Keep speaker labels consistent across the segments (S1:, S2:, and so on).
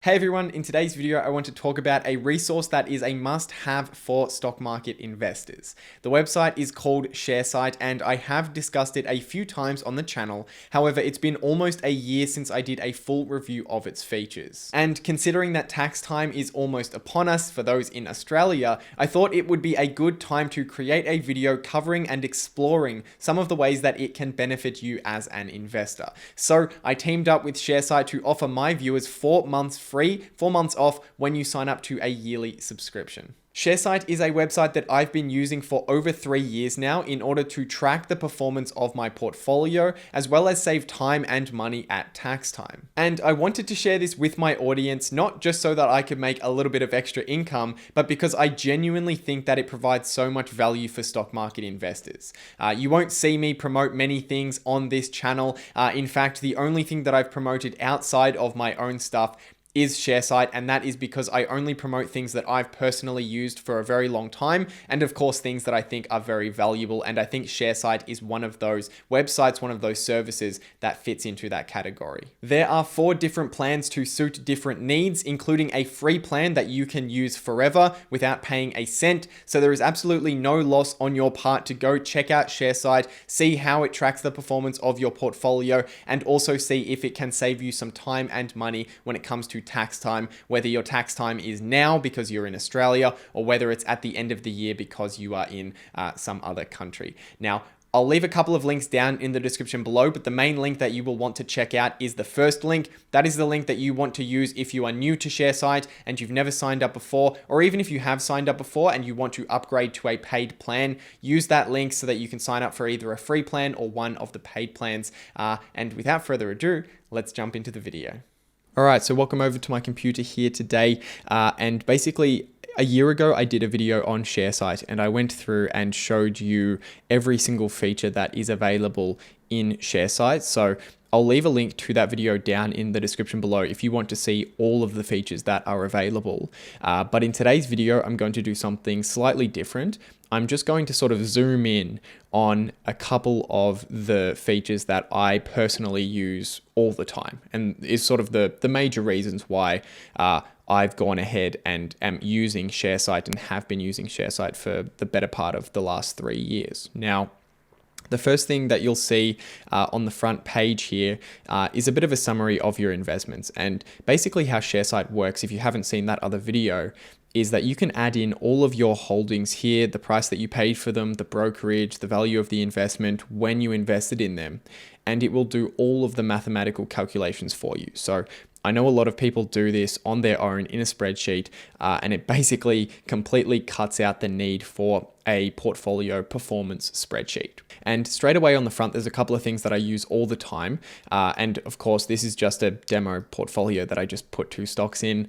S1: Hey everyone, in today's video I want to talk about a resource that is a must-have for stock market investors. The website is called ShareSight and I have discussed it a few times on the channel. However, it's been almost a year since I did a full review of its features. And considering that tax time is almost upon us for those in Australia, I thought it would be a good time to create a video covering and exploring some of the ways that it can benefit you as an investor. So I teamed up with ShareSight to offer my viewers 4 months free, 4 months off when you sign up to a yearly subscription. ShareSight is a website that I've been using for over 3 years now in order to track the performance of my portfolio, as well as save time and money at tax time. And I wanted to share this with my audience, not just so that I could make a little bit of extra income, but because I genuinely think that it provides so much value for stock market investors. You won't see me promote many things on this channel. In fact, the only thing that I've promoted outside of my own stuff is ShareSight, and that is because I only promote things that I've personally used for a very long time, and of course things that I think are very valuable, and I think ShareSight is one of those websites, one of those services that fits into that category. There are 4 different plans to suit different needs, including a free plan that you can use forever without paying a cent, so there is absolutely no loss on your part to go check out ShareSight, see how it tracks the performance of your portfolio, and also see if it can save you some time and money when it comes to tax time, whether your tax time is now because you're in Australia or whether it's at the end of the year because you are in some other country. Now, I'll leave a couple of links down in the description below, but the main link that you will want to check out is the first link. That is the link that you want to use if you are new to ShareSight and you've never signed up before, or even if you have signed up before and you want to upgrade to a paid plan, use that link so that you can sign up for either a free plan or one of the paid plans. And without further ado, let's jump into the video. All right, so welcome over to my computer here today. And basically, a year ago, I did a video on ShareSight and I went through and showed you every single feature that is available in ShareSight. So I'll leave a link to that video down in the description below if you want to see all of the features that are available. But in today's video, I'm going to do something slightly different. I'm just going to sort of zoom in on a couple of the features that I personally use all the time, and is sort of the major reasons why I've gone ahead and am using ShareSight and have been using ShareSight for the better part of the last 3 years. Now, the first thing that you'll see on the front page here is a bit of a summary of your investments, and basically how ShareSight works, if you haven't seen that other video, is that you can add in all of your holdings here, the price that you paid for them, the brokerage, the value of the investment, when you invested in them, and it will do all of the mathematical calculations for you. So I know a lot of people do this on their own in a spreadsheet, and it basically completely cuts out the need for a portfolio performance spreadsheet. And straight away on the front, there's a couple of things that I use all the time. And of course, this is just a demo portfolio that I just put 2 stocks in.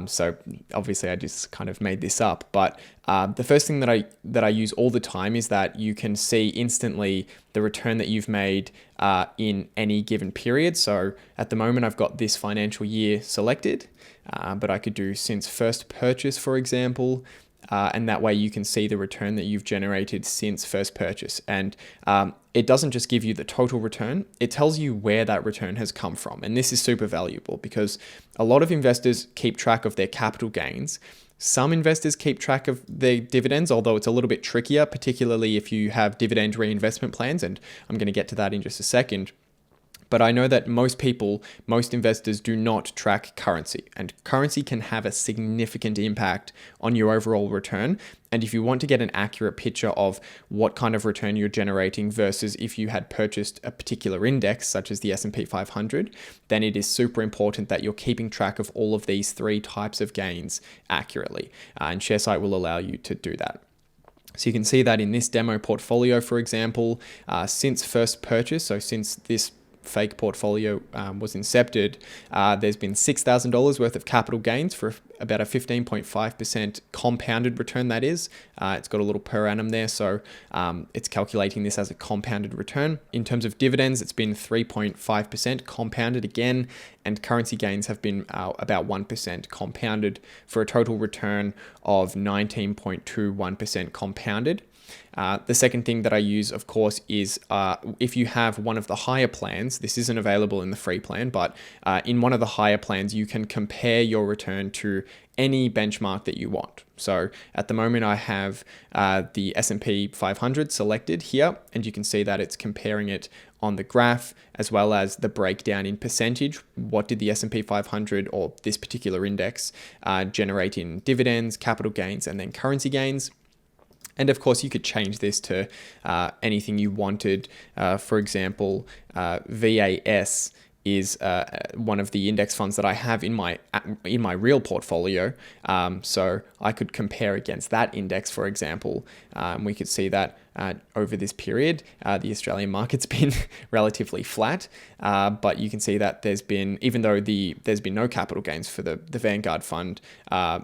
S1: So obviously I just kind of made this up. But the first thing that I use all the time is that you can see instantly the return that you've made in any given period. So at the moment, I've got this financial year selected, but I could do since first purchase, for example. And that way you can see the return that you've generated since first purchase. And it doesn't just give you the total return, it tells you where that return has come from. And this is super valuable because a lot of investors keep track of their capital gains. Some investors keep track of their dividends, although it's a little bit trickier, particularly if you have dividend reinvestment plans. And I'm going to get to that in just a second. But I know that most investors do not track currency, and currency can have a significant impact on your overall return. And if you want to get an accurate picture of what kind of return you're generating versus if you had purchased a particular index, such as the S&P 500, then it is super important that you're keeping track of all of these 3 types of gains accurately. And ShareSight will allow you to do that. So you can see that in this demo portfolio, for example, since first purchase, so since this fake portfolio was incepted, there's been $6,000 worth of capital gains for about a 15.5% compounded return, that is. It's got a little per annum there, so it's calculating this as a compounded return. In terms of dividends, it's been 3.5% compounded again, and currency gains have been about 1% compounded for a total return of 19.21% compounded. The second thing that I use, of course, is if you have one of the higher plans. This isn't available in the free plan, but in one of the higher plans, you can compare your return to any benchmark that you want. So at the moment, I have the S&P 500 selected here, and you can see that it's comparing it on the graph, as well as the breakdown in percentage. What did the S&P 500 or this particular index generate in dividends, capital gains, and then currency gains? And of course, you could change this to anything you wanted. For example, VAS is one of the index funds that I have in my real portfolio. So I could compare against that index, for example. We could see that over this period, the Australian market's been relatively flat, but you can see that there's been, even though there's been no capital gains for the Vanguard fund,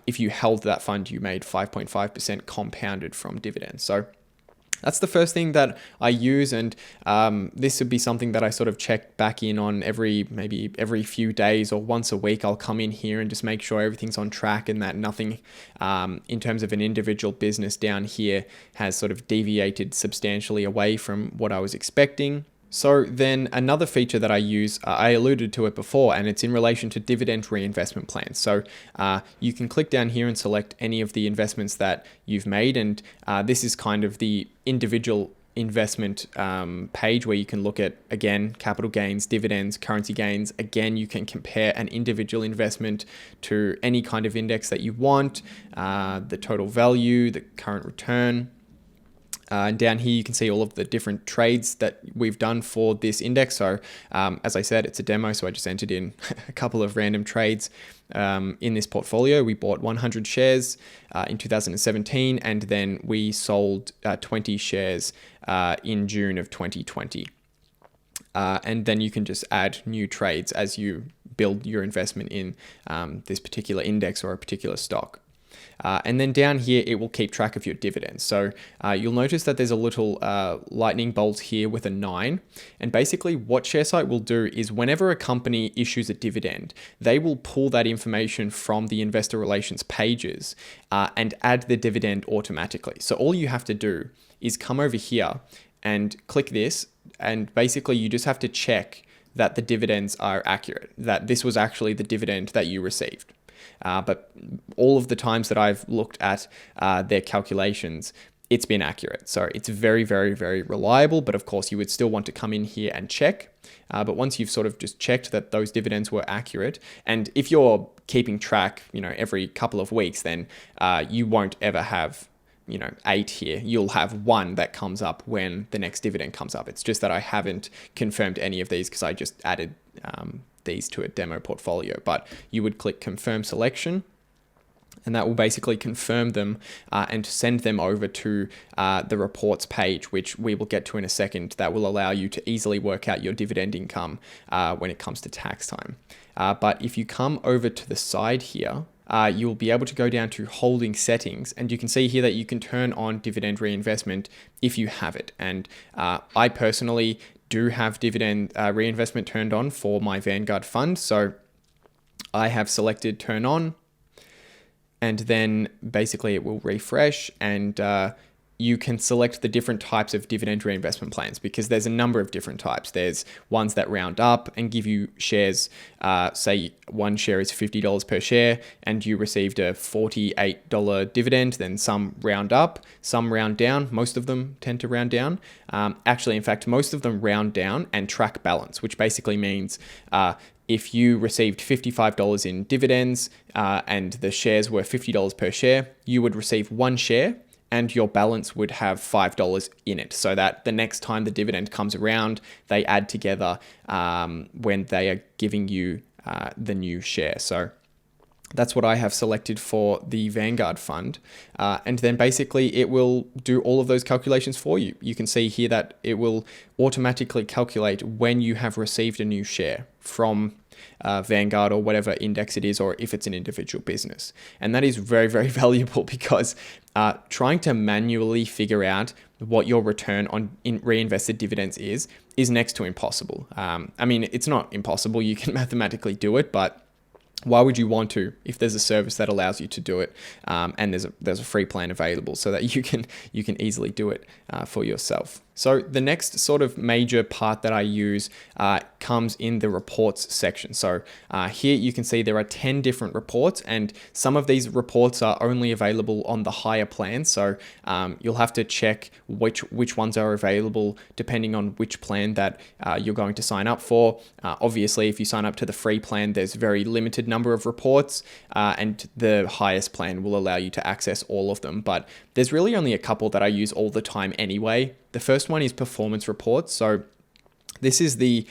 S1: if you held that fund, you made 5.5% compounded from dividends. So that's the first thing that I use, and this would be something that I sort of check back in on maybe every few days or once a week. I'll come in here and just make sure everything's on track and that nothing in terms of an individual business down here has sort of deviated substantially away from what I was expecting. So then another feature that I use, I alluded to it before, and it's in relation to dividend reinvestment plans. So you can click down here and select any of the investments that you've made. And this is kind of the individual investment page where you can look at, again, capital gains, dividends, currency gains. Again, you can compare an individual investment to any kind of index that you want, the total value, the current return. And down here, you can see all of the different trades that we've done for this index. So as I said, it's a demo, so I just entered in a couple of random trades in this portfolio. We bought 100 shares in 2017, and then we sold 20 shares in June of 2020. And then you can just add new trades as you build your investment in this particular index or a particular stock. And then down here, it will keep track of your dividends. So you'll notice that there's a little lightning bolt here with a 9. And basically what ShareSight will do is whenever a company issues a dividend, they will pull that information from the investor relations pages and add the dividend automatically. So all you have to do is come over here and click this. And basically you just have to check that the dividends are accurate, that this was actually the dividend that you received. But all of the times that I've looked at their calculations, it's been accurate. So it's very, very, very reliable. But of course, you would still want to come in here and check. But once you've sort of just checked that those dividends were accurate, and if you're keeping track, every couple of weeks, then you won't ever have 8 here. You'll have 1 that comes up when the next dividend comes up. It's just that I haven't confirmed any of these because I just added these to a demo portfolio. But you would click confirm selection, and that will basically confirm them and send them over to the reports page, which we will get to in a second. That will allow you to easily work out your dividend income when it comes to tax time. But if you come over to the side here, you'll be able to go down to holding settings, and you can see here that you can turn on dividend reinvestment if you have it. And I personally do have dividend reinvestment turned on for my Vanguard fund. So I have selected turn on, and then basically it will refresh, and you can select the different types of dividend reinvestment plans because there's a number of different types. There's ones that round up and give you shares. Say one share is $50 per share and you received a $48 dividend. Then some round up, some round down. Most of them tend to round down. Actually, in fact, most of them round down and track balance, which basically means if you received $55 in dividends and the shares were $50 per share, you would receive 1 share and your balance would have $5 in it, so that the next time the dividend comes around, they add together when they are giving you the new share. So that's what I have selected for the Vanguard fund. And then basically it will do all of those calculations for you. You can see here that it will automatically calculate when you have received a new share from Vanguard or whatever index it is, or if it's an individual business. And that is very, very valuable because trying to manually figure out what your return on reinvested dividends is next to impossible. I mean, it's not impossible. You can mathematically do it, but Why would you want to if there's a service that allows you to do it, and there's a free plan available so that you can easily do it for yourself. So the next sort of major part that I use comes in the reports section. So here you can see there are 10 different reports, and some of these reports are only available on the higher plan. So you'll have to check which ones are available depending on which plan that you're going to sign up for. Obviously, if you sign up to the free plan, there's very limited number of reports, and the highest plan will allow you to access all of them. But there's really only a couple that I use all the time anyway. The first one is performance reports. So this is the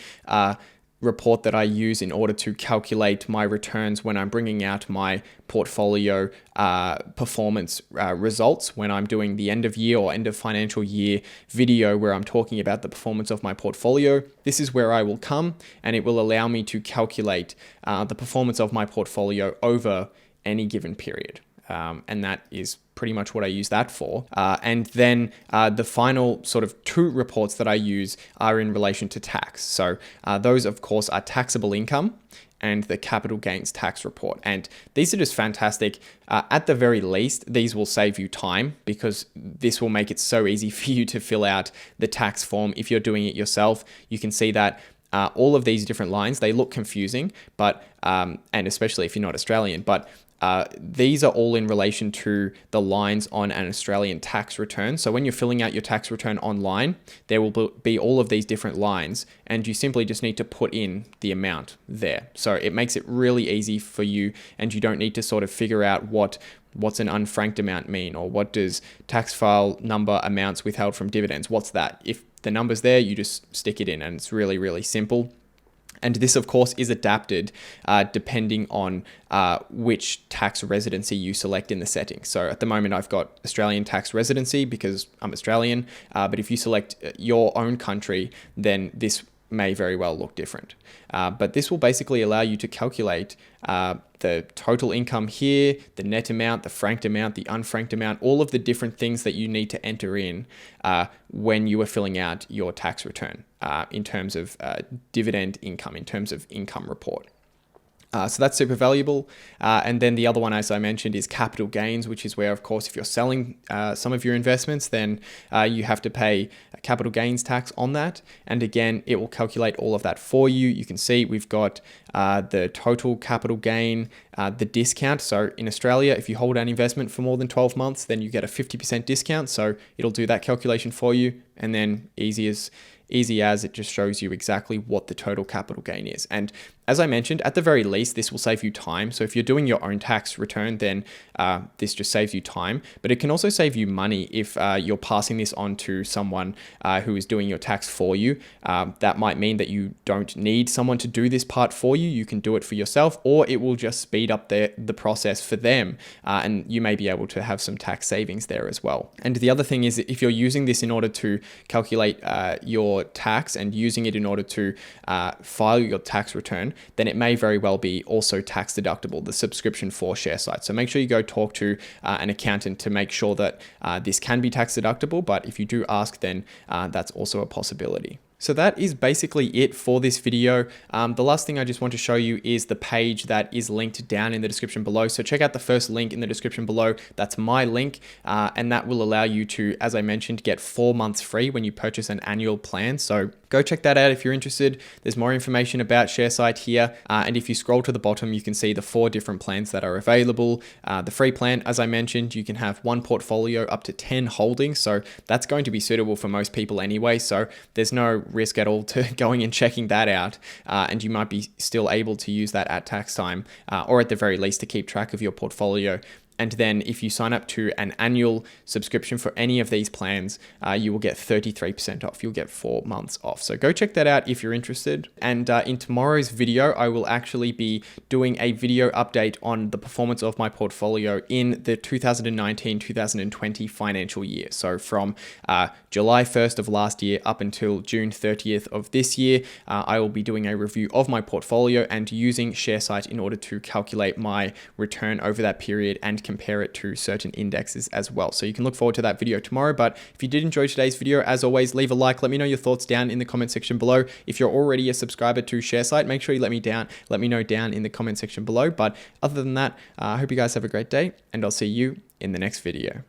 S1: report that I use in order to calculate my returns when I'm bringing out my portfolio performance results, when I'm doing the end of year or end of financial year video where I'm talking about the performance of my portfolio. This is where I will come, and it will allow me to calculate the performance of my portfolio over any given period. And that is pretty much what I use that for. And then the final sort of two reports that I use are in relation to tax. So those, of course, are taxable income and the capital gains tax report. And these are just fantastic. At the very least, these will save you time, because this will make it so easy for you to fill out the tax form. If you're doing it yourself, you can see that all of these different lines, they look confusing, but and especially if you're not Australian, but these are all in relation to the lines on an Australian tax return. So when you're filling out your tax return online, there will be all of these different lines, and you simply just need to put in the amount there. So it makes it really easy for you, and you don't need to sort of figure out what's an unfranked amount mean, or what does tax file number amounts withheld from dividends. What's that? If the number's there, you just stick it in, and it's really, really simple. And this, of course, is adapted depending on which tax residency you select in the settings. So at the moment, I've got Australian tax residency because I'm Australian. But if you select your own country, then this may very well look different. But this will basically allow you to calculate the total income here, the net amount, the franked amount, the unfranked amount, all of the different things that you need to enter in when you are filling out your tax return in terms of dividend income, in terms of income report. So that's super valuable. And then the other one, as I mentioned, is capital gains, which is where, of course, if you're selling some of your investments, then you have to pay a capital gains tax on that. And again, it will calculate all of that for you. You can see we've got the total capital gain, the discount. So in Australia, if you hold an investment for more than 12 months, then you get a 50% discount. So it'll do that calculation for you. And then easy as it just shows you exactly what the total capital gain is. And as I mentioned, at the very least, this will save you time. So if you're doing your own tax return, then this just saves you time. But it can also save you money if you're passing this on to someone who is doing your tax for you. That might mean that you don't need someone to do this part for you. You can do it for yourself, or it will just speed up the process for them. And you may be able to have some tax savings there as well. And the other thing is, if you're using this in order to calculate your tax and using it in order to file your tax return, then it may very well be also tax deductible, the subscription for ShareSight. So make sure you go talk to an accountant to make sure that this can be tax deductible. But if you do ask, then that's also a possibility. So that is basically it for this video. The last thing I just want to show you is the page that is linked down in the description below. So check out the first link in the description below. That's my link, and that will allow you to, as I mentioned, get 4 months free when you purchase an annual plan. So go check that out if you're interested. There's more information about ShareSight here. And if you scroll to the bottom, you can see the 4 different plans that are available. The free plan, as I mentioned, you can have 1 portfolio up to 10 holdings. So that's going to be suitable for most people anyway. So there's no risk at all to going and checking that out. And you might be still able to use that at tax time, or at the very least to keep track of your portfolio. And then if you sign up to an annual subscription for any of these plans, you will get 33% off. You'll get 4 months off. So go check that out if you're interested. And in tomorrow's video, I will actually be doing a video update on the performance of my portfolio in the 2019-2020 financial year. So from July 1st of last year up until June 30th of this year, I will be doing a review of my portfolio and using ShareSight in order to calculate my return over that period and compare it to certain indexes as well. So you can look forward to that video tomorrow. But if you did enjoy today's video, as always, leave a like. Let me know your thoughts down in the comment section below. If you're already a subscriber to ShareSight, make sure you let me know down in the comment section below. But other than that, I hope you guys have a great day, and I'll see you in the next video.